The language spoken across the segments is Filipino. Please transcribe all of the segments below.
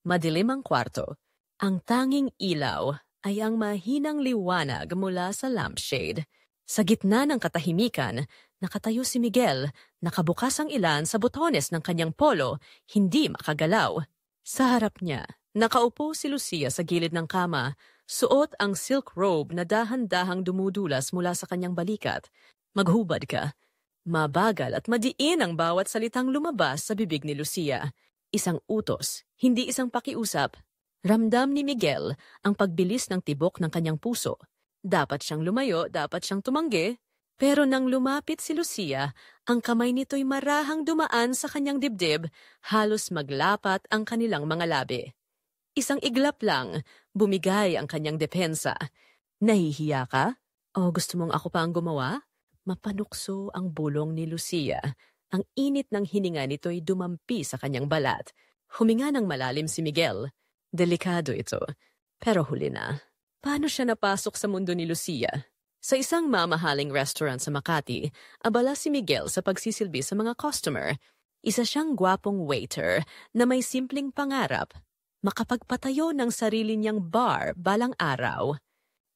Madilim ang kwarto. Ang tanging ilaw ay ang mahinang liwanag mula sa lampshade. Sa gitna ng katahimikan, nakatayo si Miguel, nakabukas ang ilan sa botones ng kanyang polo, hindi makagalaw. Sa harap niya, nakaupo si Lucia sa gilid ng kama, suot ang silk robe na dahan-dahang dumudulas mula sa kanyang balikat. Maghubad ka. Mabagal at madiin ang bawat salitang lumabas sa bibig ni Lucia. Isang utos, hindi isang pakiusap. Ramdam ni Miguel ang pagbilis ng tibok ng kanyang puso. Dapat siyang lumayo, dapat siyang tumanggi. Pero nang lumapit si Lucia, ang kamay nito'y marahang dumaan sa kanyang dibdib, halos maglapat ang kanilang mga labi. Isang iglap lang, bumigay ang kanyang depensa. Nahihiya ka? O gusto mong ako pa ang gumawa? Mapanukso ang bulong ni Lucia. Ang init ng hininga nito'y dumampi sa kanyang balat. Huminga ng malalim si Miguel. Delikado ito. Pero huli na. Paano siya napasok sa mundo ni Lucia? Sa isang mamahaling restaurant sa Makati, abala si Miguel sa pagsisilbi sa mga customer. Isa siyang gwapong waiter na may simpleng pangarap. Makapagpatayo ng sarili niyang bar balang araw.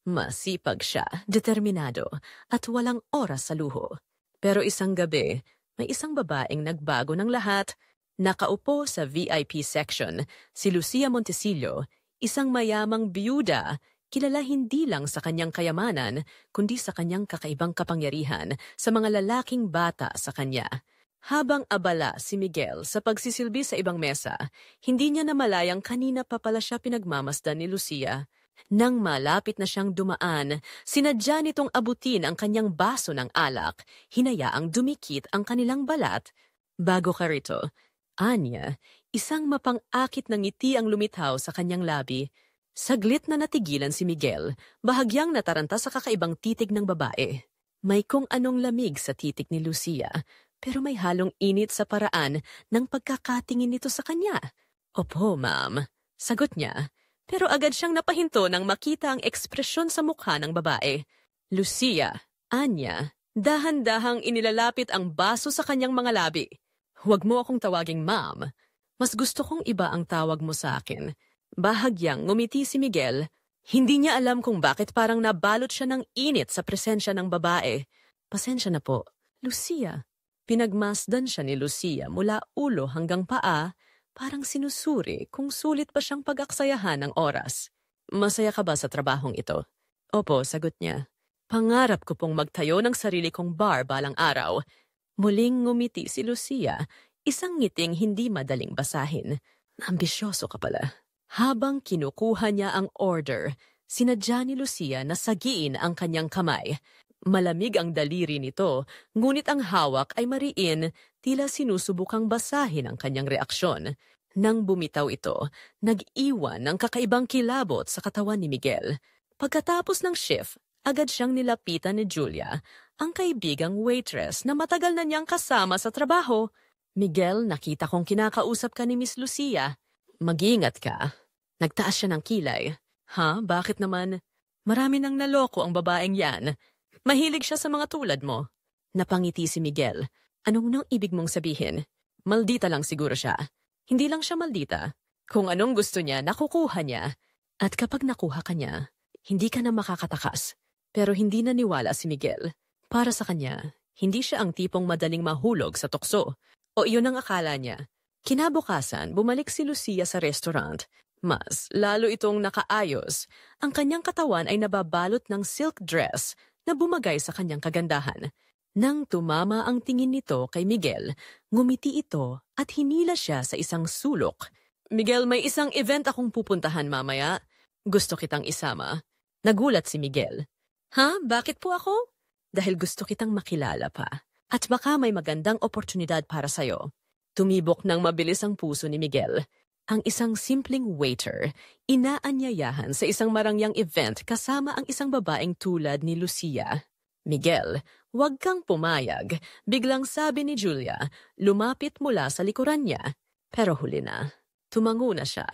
Masipag siya, determinado, at walang oras sa luho. Pero isang gabi, may isang babaeng nagbago ng lahat. Nakaupo sa VIP section, si Lucia Montesillo, isang mayamang biyuda, kilala hindi lang sa kanyang kayamanan, kundi sa kanyang kakaibang kapangyarihan sa mga lalaking bata sa kanya. Habang abala si Miguel sa pagsisilbi sa ibang mesa, hindi niya namalayang kanina pa pala siya pinagmamasdan ni Lucia. Nang malapit na siyang dumaan, sinadya nitong abutin ang kanyang baso ng alak, hinayaang dumikit ang kanilang balat. Bago ka rito, Anya, isang mapang-akit na ngiti ang lumitaw sa kanyang labi. Saglit na natigilan si Miguel, bahagyang nataranta sa kakaibang titig ng babae. May kung anong lamig sa titig ni Lucia, pero may halong init sa paraan ng pagkakatingin nito sa kanya. Opo, ma'am, sagot niya. Pero agad siyang napahinto nang makita ang ekspresyon sa mukha ng babae. Lucia, Anya, dahan-dahang inilalapit ang baso sa kanyang mga labi. Huwag mo akong tawaging ma'am. Mas gusto kong iba ang tawag mo sa akin. Bahagyang ngumiti si Miguel. Hindi niya alam kung bakit parang nabalot siya ng init sa presensya ng babae. Pasensya na po. Lucia. Pinagmasdan siya ni Lucia mula ulo hanggang paa, parang sinusuri kung sulit pa siyang pag-aksayahan ng oras. Masaya ka ba sa trabahong ito? Opo, sagot niya. Pangarap ko pong magtayo ng sarili kong bar balang araw. Muling ngumiti si Lucia, isang ngiting hindi madaling basahin. Ambisyoso ka pala. Habang kinukuha niya ang order, sinadya ni Lucia na sagiin ang kanyang kamay. Malamig ang daliri nito, ngunit ang hawak ay mariin, tila sinusubukang basahin ang kanyang reaksyon. Nang bumitaw ito, nag-iwan ng kakaibang kilabot sa katawan ni Miguel. Pagkatapos ng shift, agad siyang nilapitan ni Julia, ang kaibigang waitress na matagal na niyang kasama sa trabaho. Miguel, nakita kong kinakausap ka ni Miss Lucia. Mag-ingat ka. Nagtaas siya ng kilay. Ha? Bakit naman? Marami nang naloko ang babaeng yan. Mahilig siya sa mga tulad mo. Napangiti si Miguel. Anong nang ibig mong sabihin? Maldita lang siguro siya. Hindi lang siya maldita. Kung anong gusto niya, nakukuha niya. At kapag nakuha ka niya, hindi ka na makakatakas. Pero hindi naniwala si Miguel. Para sa kanya, hindi siya ang tipong madaling mahulog sa tukso. O iyon ang akala niya. Kinabukasan, bumalik si Lucia sa restaurant. Mas lalo itong nakaayos. Ang kanyang katawan ay nababalot ng silk dress na bumagay sa kanyang kagandahan. Nang tumama ang tingin nito kay Miguel, ngumiti ito at hinila siya sa isang sulok. Miguel, may isang event akong pupuntahan mamaya. Gusto kitang isama. Nagulat si Miguel. Ha? Bakit po ako? Dahil gusto kitang makilala pa. At baka may magandang oportunidad para sa'yo. Tumibok ng mabilis ang puso ni Miguel. Ang isang simpleng waiter, inaanyayahan sa isang marangyang event kasama ang isang babaeng tulad ni Lucia. Miguel, huwag kang pumayag, biglang sabi ni Julia, lumapit mula sa likuran niya. Pero huli na. Tumango na siya.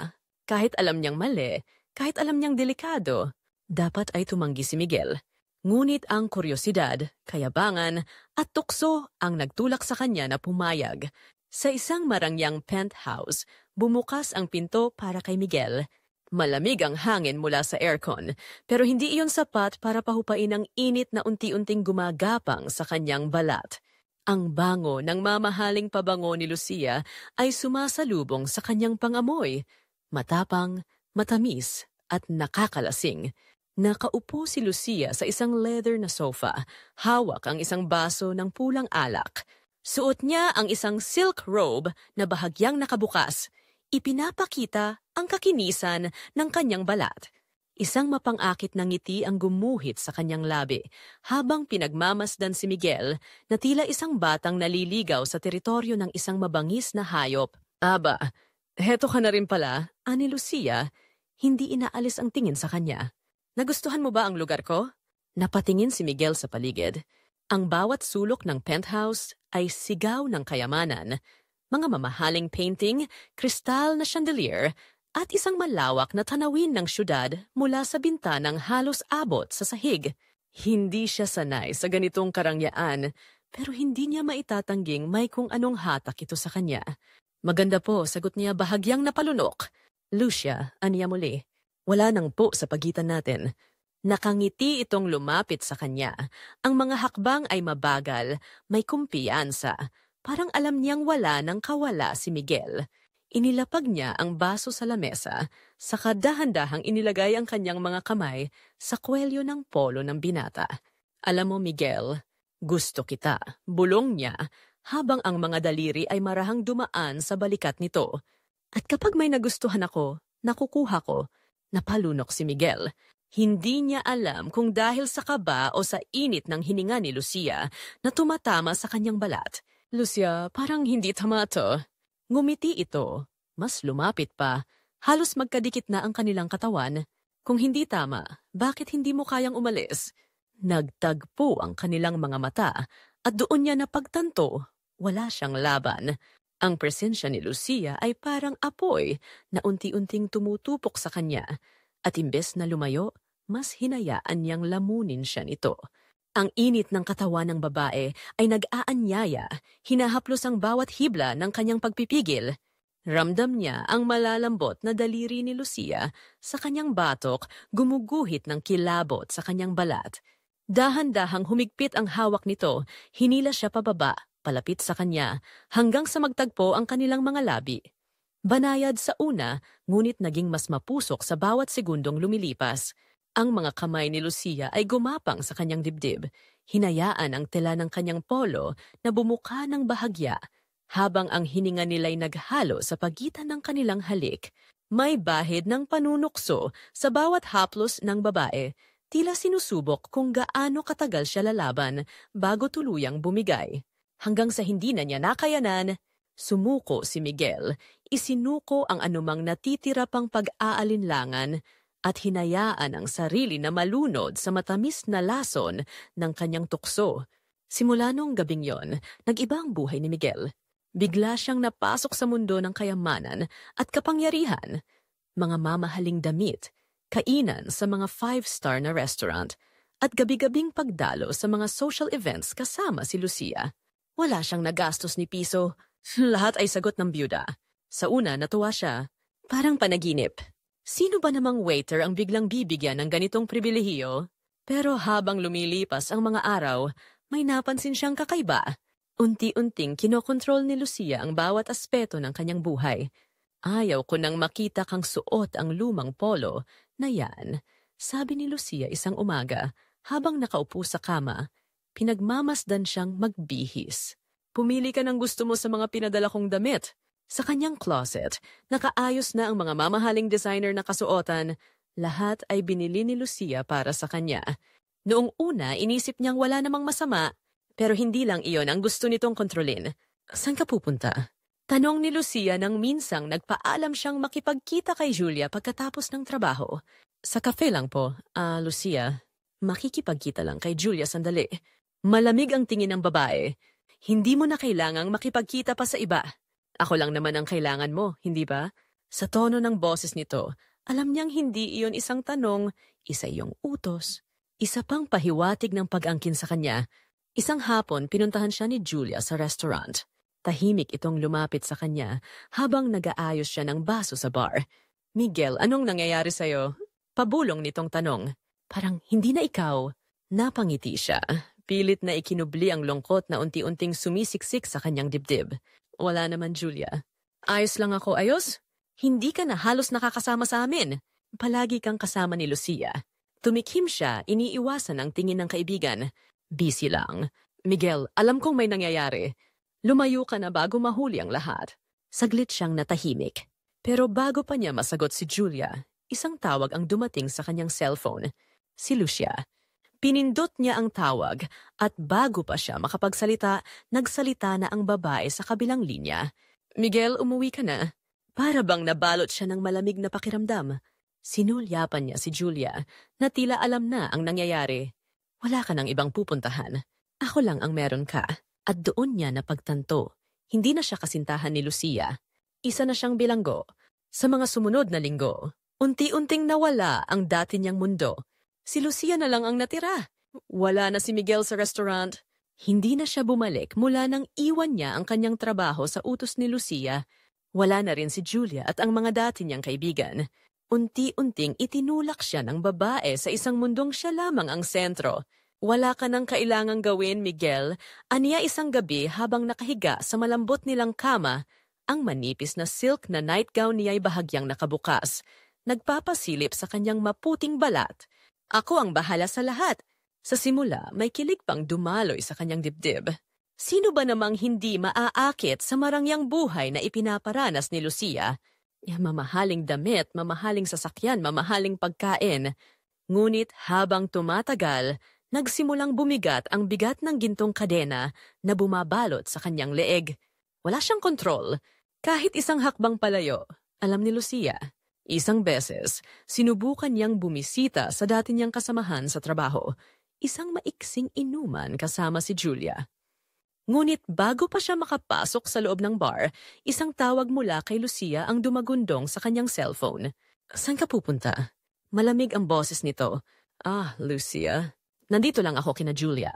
Kahit alam niyang mali, kahit alam niyang delikado, dapat ay tumanggi si Miguel. Ngunit ang kuryosidad, kayabangan, at tukso ang nagtulak sa kanya na pumayag. Sa isang marangyang penthouse, Bumukas ang pinto para kay Miguel. Malamig ang hangin mula sa aircon, pero hindi iyon sapat para pahupain ang init na unti-unting gumagapang sa kanyang balat. Ang bango ng mamahaling pabango ni Lucia ay sumasalubong sa kanyang pangamoy. Matapang, matamis, at nakakalasing. Nakaupo si Lucia sa isang leather na sofa, hawak ang isang baso ng pulang alak. Suot niya ang isang silk robe na bahagyang nakabukas. Ipinapakita ang kakinisan ng kanyang balat. Isang mapang-akit na ngiti ang gumuhit sa kanyang labi habang pinagmamasdan si Miguel na tila isang batang naliligaw sa teritoryo ng isang mabangis na hayop. Aba, heto ka na rin pala, ani Lucia, hindi inaalis ang tingin sa kanya. Nagustuhan mo ba ang lugar ko? Napatingin si Miguel sa paligid. Ang bawat sulok ng penthouse ay sigaw ng kayamanan. Mga mamahaling painting, kristal na chandelier, at isang malawak na tanawin ng syudad mula sa bintanang halos abot sa sahig. Hindi siya sanay sa ganitong karangyaan, pero hindi niya maitatangging may kung anong hatak ito sa kanya. Maganda po, sagot niya bahagyang napalunok. Lucia, aniya muli. Wala nang po sa pagitan natin. Nakangiti itong lumapit sa kanya. Ang mga hakbang ay mabagal, may kumpiyansa. Parang alam niyang wala nang kawala si Miguel. Inilapag niya ang baso sa lamesa, saka dahan-dahang inilagay ang kanyang mga kamay sa kwelyo ng polo ng binata. Alam mo, Miguel, gusto kita, bulong niya, habang ang mga daliri ay marahang dumaan sa balikat nito. At kapag may nagustuhan ako, nakukuha ko, napalunok si Miguel. Hindi niya alam kung dahil sa kaba o sa init ng hininga ni Lucia na tumatama sa kanyang balat. Lucia, parang hindi tama to. Ngumiti ito. Mas lumapit pa. Halos magkadikit na ang kanilang katawan. Kung hindi tama, bakit hindi mo kayang umalis? Nagtagpo ang kanilang mga mata at doon niya napagtanto. Wala siyang laban. Ang presensya ni Lucia ay parang apoy na unti-unting tumutupok sa kanya. At imbes na lumayo, mas hinayaan niyang lamunin siya nito. Ang init ng katawan ng babae ay nag-aanyaya, hinahaplos ang bawat hibla ng kanyang pagpipigil. Ramdam niya ang malalambot na daliri ni Lucia sa kanyang batok, gumuguhit ng kilabot sa kanyang balat. Dahan-dahang humigpit ang hawak nito, hinila siya pababa, palapit sa kanya, hanggang sa magtagpo ang kanilang mga labi. Banayad sa una, ngunit naging mas mapusok sa bawat segundong lumilipas. Ang mga kamay ni Lucia ay gumapang sa kanyang dibdib. Hinayaan ang tela ng kanyang polo na bumuka ng bahagya, habang ang hininga nila'y naghalo sa pagitan ng kanilang halik. May bahid ng panunukso sa bawat haplos ng babae, tila sinusubok kung gaano katagal siya lalaban bago tuluyang bumigay. Hanggang sa hindi na niya nakayanan, sumuko si Miguel, isinuko ang anumang natitira pang pag-aalinlangan, at hinayaan ang sarili na malunod sa matamis na lason ng kanyang tukso. Simula nung gabing yon, nag-iba ang buhay ni Miguel. Bigla siyang napasok sa mundo ng kayamanan at kapangyarihan. Mga mamahaling damit, kainan sa mga 5-star na restaurant, at gabi-gabing pagdalo sa mga social events kasama si Lucia. Wala siyang nagastos ni piso. Lahat ay sagot ng byuda. Sa una, natuwa siya. Parang panaginip. Sino ba namang waiter ang biglang bibigyan ng ganitong pribilehiyo? Pero habang lumilipas ang mga araw, may napansin siyang kakaiba. Unti-unting kinokontrol ni Lucia ang bawat aspeto ng kanyang buhay. Ayaw ko nang makita kang suot ang lumang polo na yan, sabi ni Lucia isang umaga habang nakaupo sa kama. Pinagmamasdan siyang magbihis. Pumili ka ng gusto mo sa mga pinadala kong damit. Sa kanyang closet, nakaayos na ang mga mamahaling designer na kasuotan. Lahat ay binili ni Lucia para sa kanya. Noong una, inisip niyang wala namang masama, pero hindi lang iyon ang gusto nitong kontrolin. Saan ka pupunta? Tanong ni Lucia nang minsang nagpaalam siyang makipagkita kay Julia pagkatapos ng trabaho. Sa cafe lang po, Lucia. Makikipagkita lang kay Julia sandali. Malamig ang tingin ng babae. Hindi mo na kailangang makipagkita pa sa iba. Ako lang naman ang kailangan mo, hindi ba? Sa tono ng boses nito, alam niyang hindi iyon isang tanong, isa iyong utos. Isa pang pahiwatig ng pag-angkin sa kanya. Isang hapon, pinuntahan siya ni Julia sa restaurant. Tahimik itong lumapit sa kanya habang nag-aayos siya ng baso sa bar. Miguel, anong nangyayari sa'yo? Pabulong nitong tanong. Parang hindi na ikaw. Napangiti siya. Pilit na ikinubli ang lungkot na unti-unting sumisiksik sa kanyang dibdib. Wala naman, Julia. Ayos lang ako, ayos? Hindi ka na halos nakakasama sa amin. Palagi kang kasama ni Lucia. Tumikhim siya, iniiwasan ang tingin ng kaibigan. Busy lang. Miguel, alam kong may nangyayari. Lumayo ka na bago mahuli ang lahat. Saglit siyang natahimik. Pero bago pa niya masagot si Julia, isang tawag ang dumating sa kanyang cellphone. Si Lucia. Pinindot niya ang tawag at bago pa siya makapagsalita, nagsalita na ang babae sa kabilang linya. Miguel, umuwi ka na. Para bang nabalot siya ng malamig na pakiramdam. Sinulyapan niya si Julia na tila alam na ang nangyayari. Wala ka ng ibang pupuntahan. Ako lang ang meron ka. At doon niya napagtanto. Hindi na siya kasintahan ni Lucia. Isa na siyang bilanggo. Sa mga sumunod na linggo, unti-unting nawala ang dati niyang mundo. Si Lucia na lang ang natira. Wala na si Miguel sa restaurant. Hindi na siya bumalik mula nang iwan niya ang kanyang trabaho sa utos ni Lucia. Wala na rin si Julia at ang mga dati niyang kaibigan. Unti-unting itinulak siya ng babae sa isang mundong siya lamang ang sentro. Wala ka nang kailangang gawin, Miguel. Aniya isang gabi habang nakahiga sa malambot nilang kama, ang manipis na silk na nightgown niya ay bahagyang nakabukas. Nagpapasilip sa kanyang maputing balat. Ako ang bahala sa lahat. Sa simula, may kilig pang dumaloy sa kanyang dibdib. Sino ba namang hindi maaakit sa marangyang buhay na ipinaparanas ni Lucia? Mamahaling damit, mamahaling sasakyan, mamahaling pagkain. Ngunit habang tumatagal, nagsimulang bumigat ang bigat ng gintong kadena na bumabalot sa kanyang leeg. Wala siyang kontrol. Kahit isang hakbang palayo, alam ni Lucia. Isang beses, sinubukan niyang bumisita sa dati niyang kasamahan sa trabaho. Isang maiksing inuman kasama si Julia. Ngunit bago pa siya makapasok sa loob ng bar, isang tawag mula kay Lucia ang dumagundong sa kanyang cellphone. Saan ka pupunta? Malamig ang boses nito. Lucia. Nandito lang ako kina Julia.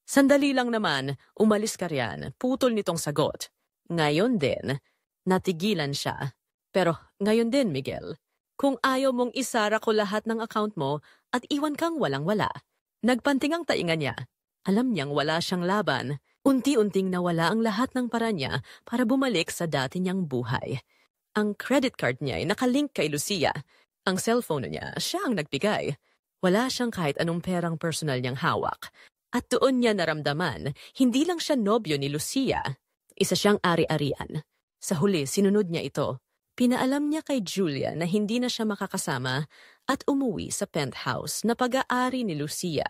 Sandali lang naman, umalis ka riyan. Putol nitong sagot. Ngayon din, natigilan siya. Pero ngayon din, Miguel. Kung ayaw mong isara ko lahat ng account mo at iwan kang walang-wala. Nagpanting ang tainga niya. Alam niyang wala siyang laban. Unti-unting nawala ang lahat ng paraan niya para bumalik sa dati niyang buhay. Ang credit card niya ay nakalink kay Lucia. Ang cellphone niya, siya ang nagbigay. Wala siyang kahit anong perang personal niyang hawak. At doon niya naramdaman, hindi lang siya nobyo ni Lucia. Isa siyang ari-arian. Sa huli, sinunod niya ito. Pinaalam niya kay Julia na hindi na siya makakasama at umuwi sa penthouse na pag-aari ni Lucia.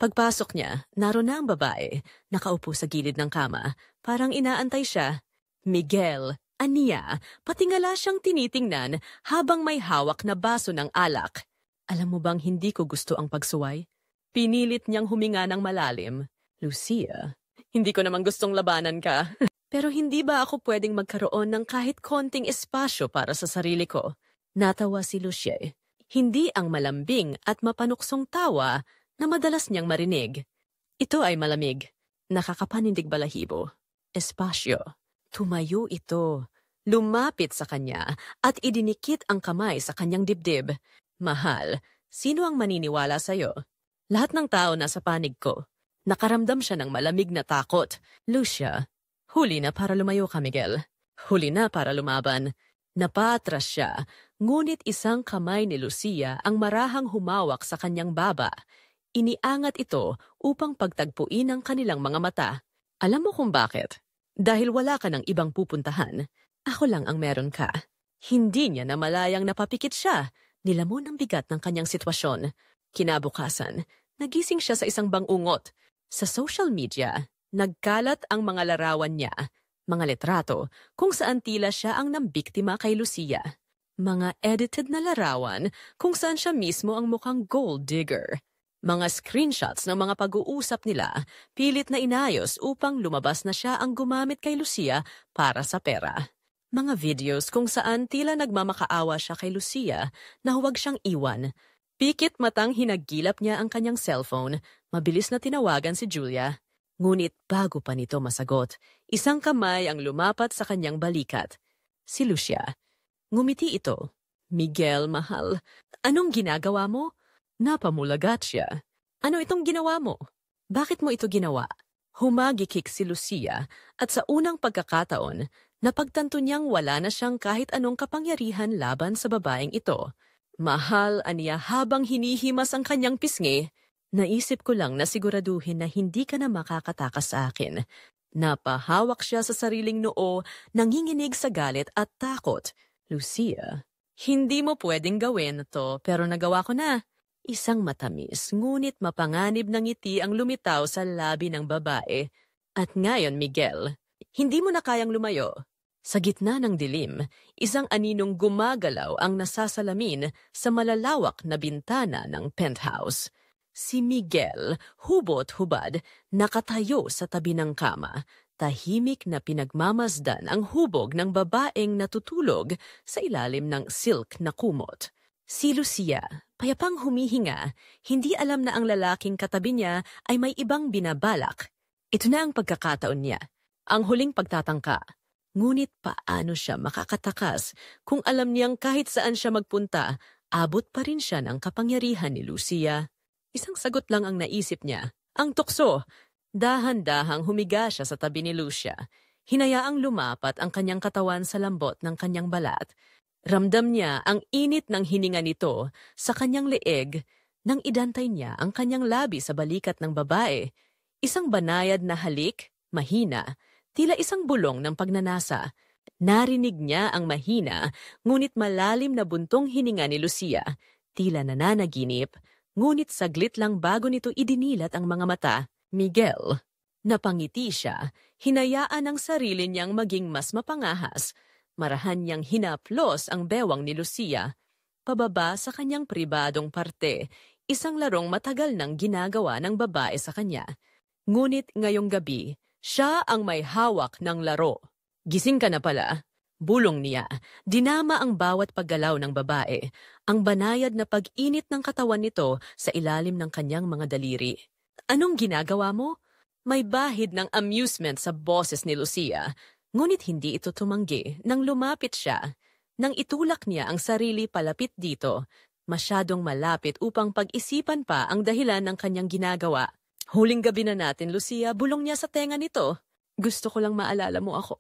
Pagpasok niya, naroon na ang babae, nakaupo sa gilid ng kama. Parang inaantay siya. Miguel, aniya, patingala siyang tinitingnan habang may hawak na baso ng alak. Alam mo bang hindi ko gusto ang pagsuway? Pinilit niyang huminga ng malalim. Lucia, hindi ko naman gustong labanan ka. Pero hindi ba ako pwedeng magkaroon ng kahit konting espasyo para sa sarili ko? Natawa si Lucia. Hindi ang malambing at mapanuksong tawa na madalas niyang marinig. Ito ay malamig. Nakakapanindig balahibo. Espasyo. Tumayo ito. Lumapit sa kanya at idinikit ang kamay sa kanyang dibdib. Mahal, sino ang maniniwala sa'yo? Lahat ng tao nasa panig ko. Nakaramdam siya ng malamig na takot. Lucia, huli na para lumayo ka, Miguel. Huli na para lumaban. Napaatras siya, ngunit isang kamay ni Lucia ang marahang humawak sa kanyang baba. Iniangat ito upang pagtagpuin ang kanilang mga mata. Alam mo kung bakit? Dahil wala ka ng ibang pupuntahan. Ako lang ang meron ka. Hindi niya namalayang napapikit siya. Nilamon ang bigat ng kanyang sitwasyon. Kinabukasan, nagising siya sa isang bangungot. Sa social media, nagkalat ang mga larawan niya, mga litrato, kung saan tila siya ang nambiktima kay Lucia. Mga edited na larawan kung saan siya mismo ang mukhang gold digger. Mga screenshots ng mga pag-uusap nila, pilit na inayos upang lumabas na siya ang gumamit kay Lucia para sa pera. Mga videos kung saan tila nagmamakaawa siya kay Lucia na huwag siyang iwan. Pikit matang hinagilap niya ang kanyang cellphone, mabilis na tinawagan si Julia. Ngunit bago pa nito masagot, isang kamay ang lumapat sa kanyang balikat. Si Lucia. Ngumiti ito. Miguel, mahal, anong ginagawa mo? Napamulagat siya. Ano itong ginawa mo? Bakit mo ito ginawa? Humagikik si Lucia at sa unang pagkakataon, napagtanto niyang wala na siyang kahit anong kapangyarihan laban sa babaeng ito. Mahal, aniya habang hinihimas ang kanyang pisngi, naisip ko lang na siguraduhin na hindi ka na makakatakas sa akin. Napahawak siya sa sariling noo, nanginginig sa galit at takot. Lucia, hindi mo pwedeng gawin ito pero nagawa ko na. Isang matamis ngunit mapanganib na ngiti ang lumitaw sa labi ng babae. At ngayon, Miguel, hindi mo na kayang lumayo. Sa gitna ng dilim, isang aninong gumagalaw ang nasasalamin sa malalawak na bintana ng penthouse. Si Miguel, hubot-hubad, nakatayo sa tabi ng kama, tahimik na pinagmamasdan ang hubog ng babaeng natutulog sa ilalim ng silk na kumot. Si Lucia, payapang humihinga, hindi alam na ang lalaking katabi niya ay may ibang binabalak. Ito na ang pagkakataon niya, ang huling pagtatangka. Ngunit paano siya makakatakas kung alam niyang kahit saan siya magpunta, abot pa rin siya ng kapangyarihan ni Lucia? Isang sagot lang ang naisip niya, ang tukso. Dahan-dahang humiga siya sa tabi ni Lucia. Hinayaang lumapat ang kanyang katawan sa lambot ng kanyang balat. Ramdam niya ang init ng hininga nito sa kanyang leeg nang idantay niya ang kanyang labi sa balikat ng babae. Isang banayad na halik, mahina, tila isang bulong ng pagnanasa. Narinig niya ang mahina, ngunit malalim na buntong hininga ni Lucia. Tila nananaginip, ngunit saglit lang bago nito idinilat ang mga mata. Miguel. Napangiti siya, hinayaan ang sarili niyang maging mas mapangahas. Marahan niyang hinaplos ang bewang ni Lucia. Pababa sa kanyang pribadong parte, isang larong matagal nang ginagawa ng babae sa kanya. Ngunit ngayong gabi, siya ang may hawak ng laro. Gising ka na pala. Bulong niya, dinama ang bawat paggalaw ng babae, ang banayad na pag-init ng katawan nito sa ilalim ng kanyang mga daliri. Anong ginagawa mo? May bahid ng amusement sa boses ni Lucia, ngunit hindi ito tumanggi nang lumapit siya. Nang itulak niya ang sarili palapit dito, masyadong malapit upang pag-isipan pa ang dahilan ng kanyang ginagawa. Huling gabi na natin, Lucia, bulong niya sa tenga nito. Gusto ko lang maalala mo ako.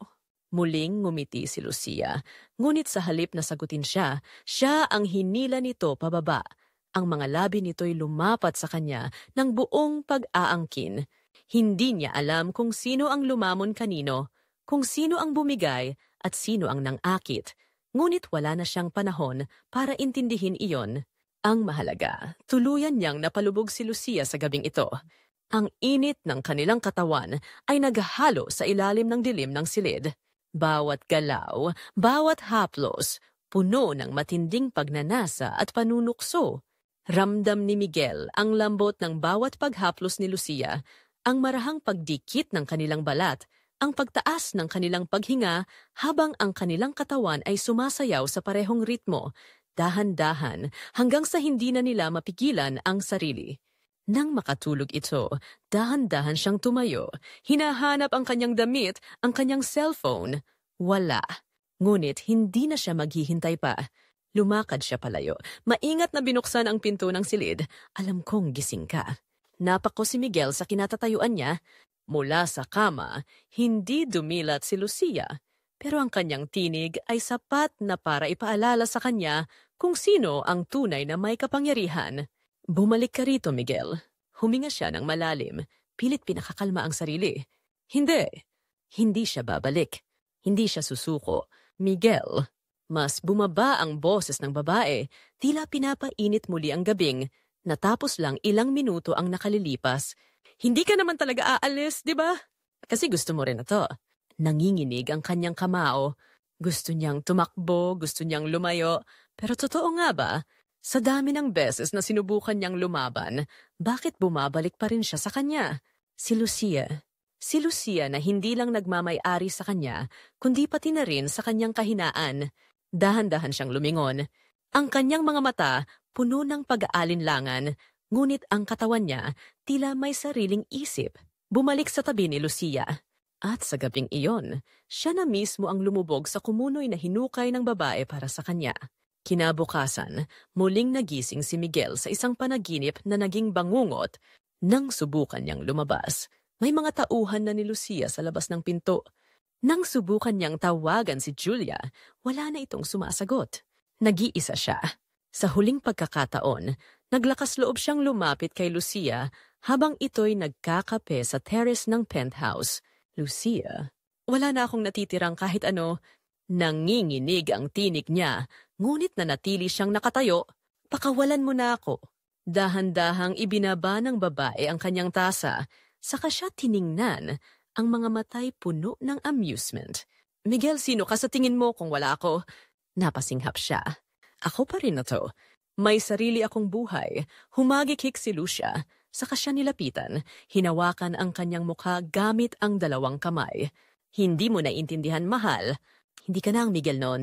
Muling ngumiti si Lucia, ngunit sa halip na sagutin siya, siya ang hinila nito pababa. Ang mga labi nito'y lumapat sa kanya ng buong pag-aangkin. Hindi niya alam kung sino ang lumamon kanino, kung sino ang bumigay at sino ang nangakit. Ngunit wala na siyang panahon para intindihin iyon. Ang mahalaga, tuluyan niyang napalubog si Lucia sa gabing ito. Ang init ng kanilang katawan ay naghahalo sa ilalim ng dilim ng silid. Bawat galaw, bawat haplos, puno ng matinding pagnanasa at panunukso. Ramdam ni Miguel ang lambot ng bawat paghaplos ni Lucia, ang marahang pagdikit ng kanilang balat, ang pagtaas ng kanilang paghinga habang ang kanilang katawan ay sumasayaw sa parehong ritmo, dahan-dahan hanggang sa hindi na nila mapigilan ang sarili. Nang makatulog ito, dahan-dahan siyang tumayo. Hinahanap ang kanyang damit, ang kanyang cellphone. Wala. Ngunit hindi na siya maghihintay pa. Lumakad siya palayo. Maingat na binuksan ang pinto ng silid. Alam kong gising ka. Napako si Miguel sa kinatatayuan niya. Mula sa kama, hindi dumilat si Lucia. Pero ang kanyang tinig ay sapat na para ipaalala sa kanya kung sino ang tunay na may kapangyarihan. Bumalik ka rito, Miguel. Huminga siya ng malalim. Pilit pinakakalma ang sarili. Hindi. Hindi siya babalik. Hindi siya susuko. Miguel. Mas bumaba ang boses ng babae. Tila pinapainit muli ang gabing. Natapos lang ilang minuto ang nakalilipas. Hindi ka naman talaga aalis, di ba? Kasi gusto mo rin na to. Nanginginig ang kanyang kamao. Gusto niyang tumakbo, gusto niyang lumayo. Pero totoo nga ba? Sa dami ng beses na sinubukan niyang lumaban, bakit bumabalik pa rin siya sa kanya? Si Lucia. Si Lucia na hindi lang nagmamay-ari sa kanya, kundi pati na rin sa kanyang kahinaan. Dahan-dahan siyang lumingon. Ang kanyang mga mata puno ng pag-aalinlangan, ngunit ang katawan niya tila may sariling isip. bumalik sa tabi ni Lucia. At sa gabing iyon, siya na mismo ang lumubog sa kumunoy na hinukay ng babae para sa kanya. Kinabukasan, muling nagising si Miguel sa isang panaginip na naging bangungot nang subukan niyang lumabas. May mga tauhan na ni Lucia sa labas ng pinto. Nang subukan niyang tawagan si Julia, wala na itong sumasagot. Nag-iisa siya. Sa huling pagkakataon, naglakas loob siyang lumapit kay Lucia habang ito'y nagkakape sa terrace ng penthouse. Lucia, wala na akong natitirang kahit ano. Nanginginig ang tinig niya, ngunit nanatili siyang nakatayo. Pakawalan mo na ako. Dahan-dahang ibinaba ng babae ang kanyang tasa, saka siya tiningnan, ang mga matay puno ng amusement. Miguel, sino ka sa tingin mo kung wala ako? Napasinghap siya. Ako pa rin na to. May sarili akong buhay. Humagik-hik si Lucia. Saka siya nilapitan. Hinawakan ang kanyang mukha gamit ang dalawang kamay. Hindi mo naintindihan, mahal. Hindi ka na ang Miguel noon.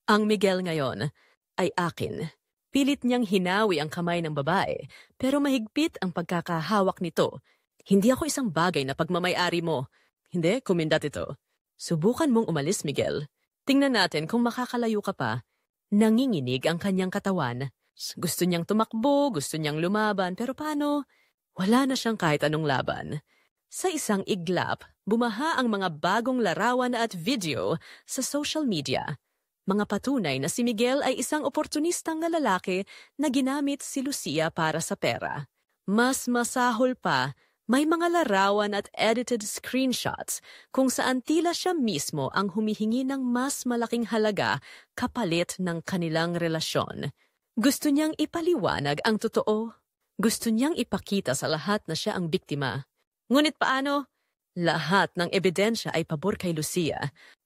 Ang Miguel ngayon ay akin. Pilit niyang hinawi ang kamay ng babae, pero mahigpit ang pagkakahawak nito. Hindi ako isang bagay na pagmamay-ari mo. Hindi, kumindat ito. Subukan mong umalis, Miguel. Tingnan natin kung makakalayo ka pa. Nanginginig ang kanyang katawan. Gusto niyang tumakbo, gusto niyang lumaban, pero paano? Wala na siyang kahit anong laban. Sa isang iglap, bumaha ang mga bagong larawan at video sa social media. Mga patunay na si Miguel ay isang oportunistang na lalaki na ginamit si Lucia para sa pera. Mas masahol pa, may mga larawan at edited screenshots kung saan tila siya mismo ang humihingi ng mas malaking halaga kapalit ng kanilang relasyon. Gusto niyang ipaliwanag ang totoo. Gusto niyang ipakita sa lahat na siya ang biktima. Ngunit paano? Lahat ng ebidensya ay pabor kay Lucia.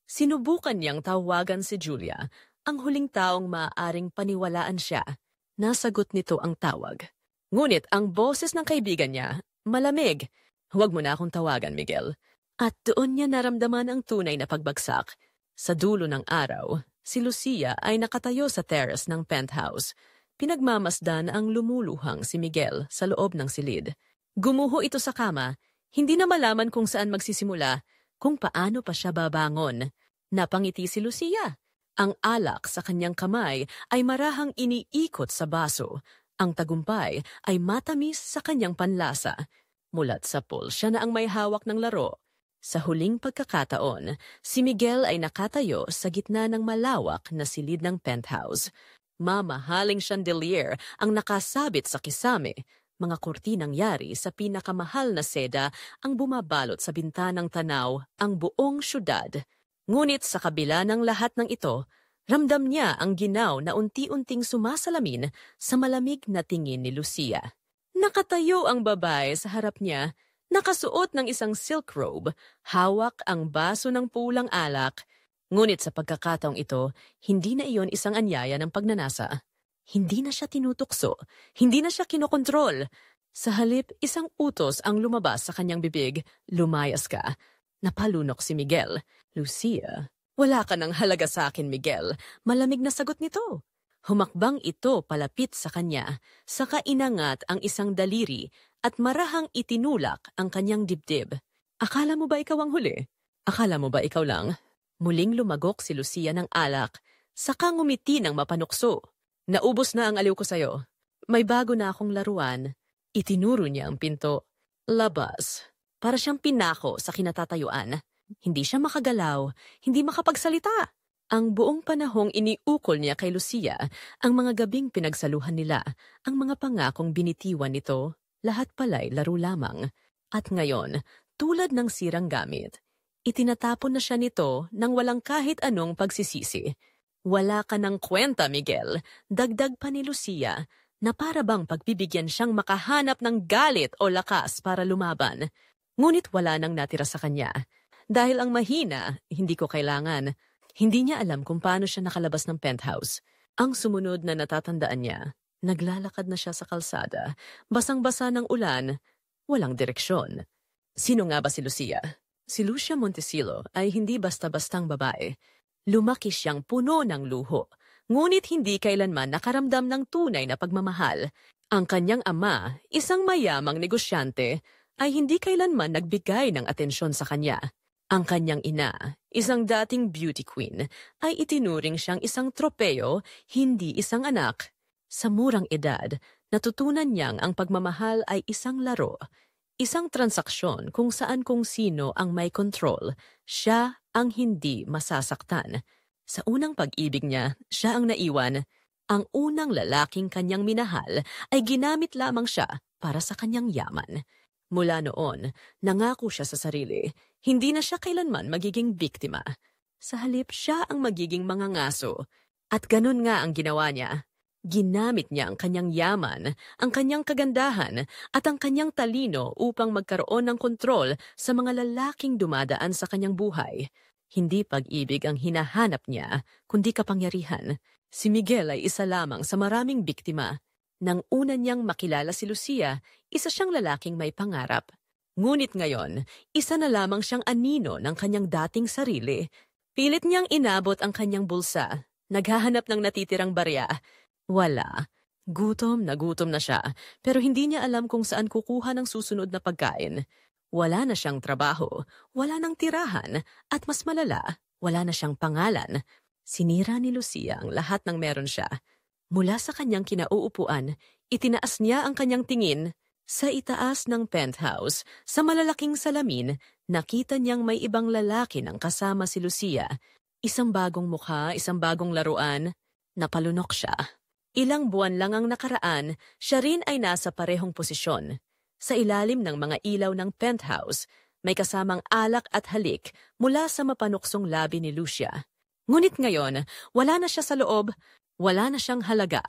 Sinubukan niyang tawagan si Julia, ang huling taong maaaring paniwalaan siya. Nasagot nito ang tawag. Ngunit ang boses ng kaibigan niya, malamig. Huwag mo na akong tawagan, Miguel. At doon niya naramdaman ang tunay na pagbagsak. Sa dulo ng araw, si Lucia ay nakatayo sa terrace ng penthouse. Pinagmamasdan ang lumuluhang si Miguel sa loob ng silid. Gumuho ito sa kama, hindi na malaman kung saan magsisimula, kung paano pa siya babangon. Napangiti si Lucia. Ang alak sa kanyang kamay ay marahang iniikot sa baso. Ang tagumpay ay matamis sa kanyang panlasa. Mulat sa pool, siya na ang may hawak ng laro. Sa huling pagkakataon, si Miguel ay nakatayo sa gitna ng malawak na silid ng penthouse. Mamahaling chandelier ang nakasabit sa kisame. Mga kurtinang yari sa pinakamahal na seda ang bumabalot sa bintanang tanaw ang buong syudad. Ngunit sa kabila ng lahat ng ito, ramdam niya ang ginaw na unti-unting sumasalamin sa malamig na tingin ni Lucia. Nakatayo ang babae sa harap niya, nakasuot ng isang silk robe, hawak ang baso ng pulang alak. Ngunit sa pagkakataong ito, hindi na iyon isang anyaya ng pagnanasa. Hindi na siya tinutukso, hindi na siya kinokontrol. Sa halip, isang utos ang lumabas sa kanyang bibig, lumayas ka. Napalunok si Miguel. Lucia, wala ka ng halaga sa akin, Miguel. Malamig na sagot nito. Humakbang ito palapit sa kanya, saka inangat ang isang daliri at marahang itinulak ang kanyang dibdib. Akala mo ba ikaw ang huli? Akala mo ba ikaw lang? Muling lumagok si Lucia ng alak, saka ngumiti ng mapanukso. Naubos na ang aliw ko sa'yo. May bago na akong laruan. Itinuro niya ang pinto. Labas. Para siyang pinako sa kinatatayuan. Hindi siya makagalaw, hindi makapagsalita. Ang buong panahong iniukol niya kay Lucia, ang mga gabing pinagsaluhan nila, ang mga pangakong binitiwan nito, lahat pala'y laro lamang. At ngayon, tulad ng sirang gamit, itinatapon na siya nito nang walang kahit anong pagsisisi. Wala ka ng kwenta, Miguel, dagdag pa ni Lucia, na para bang pagbibigyan siyang makahanap ng galit o lakas para lumaban. Ngunit wala nang natira sa kanya. Dahil ang mahina, hindi ko kailangan. Hindi niya alam kung paano siya nakalabas ng penthouse. Ang sumunod na natatandaan niya, naglalakad na siya sa kalsada, basang-basa ng ulan, walang direksyon. Sino nga ba si Lucia? Si Lucia Montesilo ay hindi basta-bastang babae. Lumaki siyang puno ng luho, ngunit hindi kailanman nakaramdam ng tunay na pagmamahal. Ang kanyang ama, isang mayamang negosyante, ay hindi kailanman nagbigay ng atensyon sa kanya. Ang kanyang ina, isang dating beauty queen, ay itinuring siyang isang tropeo, hindi isang anak. Sa murang edad, natutunan niyang ang pagmamahal ay isang laro, isang transaksyon kung sino ang may kontrol, siya ang hindi masasaktan. Sa unang pag-ibig niya, siya ang naiwan. Ang unang lalaking kanyang minahal ay ginamit lamang siya para sa kanyang yaman. Mula noon, nangako siya sa sarili, hindi na siya kailanman magiging biktima. Sa halip siya ang magiging mangangaso. At ganun nga ang ginawa niya. Ginamit niya ang kanyang yaman, ang kanyang kagandahan, at ang kanyang talino upang magkaroon ng kontrol sa mga lalaking dumadaan sa kanyang buhay. Hindi pag-ibig ang hinahanap niya, kundi kapangyarihan. Si Miguel ay isa lamang sa maraming biktima. Nang una niyang makilala si Lucia, isa siyang lalaking may pangarap. Ngunit ngayon, isa na lamang siyang anino ng kanyang dating sarili. Pilit niyang inabot ang kanyang bulsa. Naghahanap ng natitirang barya. Wala. Gutom na siya, pero hindi niya alam kung saan kukuha ng susunod na pagkain. Wala na siyang trabaho, wala nang tirahan, at mas malala, wala na siyang pangalan. Sinira ni Lucia ang lahat ng meron siya. Mula sa kanyang kinauupuan, itinaas niya ang kanyang tingin. Sa itaas ng penthouse, sa malalaking salamin, nakita niyang may ibang lalaki nang kasama si Lucia. Isang bagong mukha, isang bagong laruan. Napalunok siya. Ilang buwan lang ang nakaraan, siya rin ay nasa parehong posisyon. Sa ilalim ng mga ilaw ng penthouse, may kasamang alak at halik mula sa mapanuksong labi ni Lucia. Ngunit ngayon, wala na siya sa loob. Wala na siyang halaga.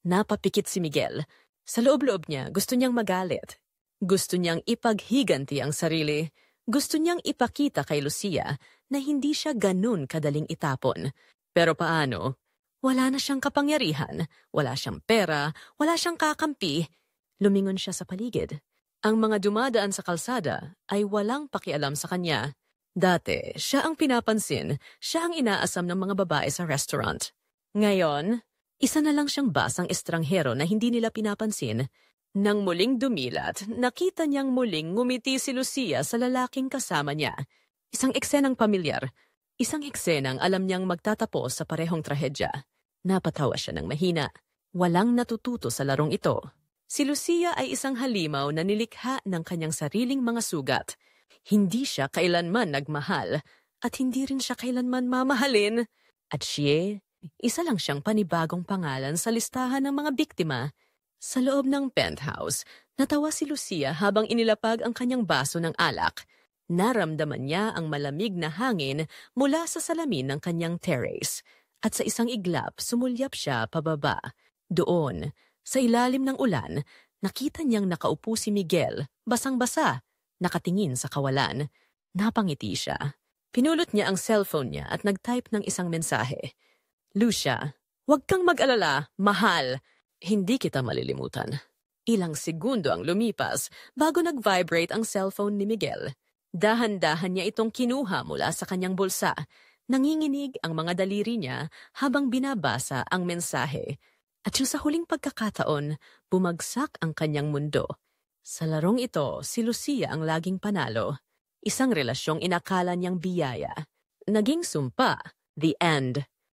Napapikit si Miguel. Sa loob-loob niya, gusto niyang magalit. Gusto niyang ipaghiganti ang sarili. Gusto niyang ipakita kay Lucia na hindi siya ganun kadaling itapon. Pero paano? Wala na siyang kapangyarihan. Wala siyang pera. Wala siyang kakampi. Lumingon siya sa paligid. Ang mga dumadaan sa kalsada ay walang pakialam sa kanya. Dati, siya ang pinapansin. Siya ang inaasam ng mga babae sa restaurant. Ngayon, isa na lang siyang basang estranghero na hindi nila pinapansin. Nang muling dumilat, nakita niyang muling ngumiti si Lucia sa lalaking kasama niya. Isang eksenang pamilyar. Isang eksenang alam niyang magtatapos sa parehong trahedya. Napatawa siya ng mahina. Walang natututo sa larong ito. Si Lucia ay isang halimaw na nilikha ng kanyang sariling mga sugat. Hindi siya kailanman nagmahal at hindi rin siya kailanman mamahalin. At siya, isa lang siyang panibagong pangalan sa listahan ng mga biktima. Sa loob ng penthouse, natawa si Lucia habang inilapag ang kanyang baso ng alak. Naramdaman niya ang malamig na hangin mula sa salamin ng kanyang terrace. At sa isang iglap, sumulyap siya pababa. Doon, sa ilalim ng ulan, nakita niyang nakaupo si Miguel, basang-basa, nakatingin sa kawalan. Napangiti siya. Pinulot niya ang cellphone niya at nag-type ng isang mensahe. Lucia, huwag kang mag-alala, mahal. Hindi kita malilimutan. Ilang segundo ang lumipas bago nag-vibrate ang cellphone ni Miguel. Dahan-dahan niya itong kinuha mula sa kanyang bulsa. Nanginginig ang mga daliri niya habang binabasa ang mensahe. At yung sa huling pagkakataon, bumagsak ang kanyang mundo. Sa larong ito, si Lucia ang laging panalo. Isang relasyong inakala niyang biyaya. Naging sumpa, the end.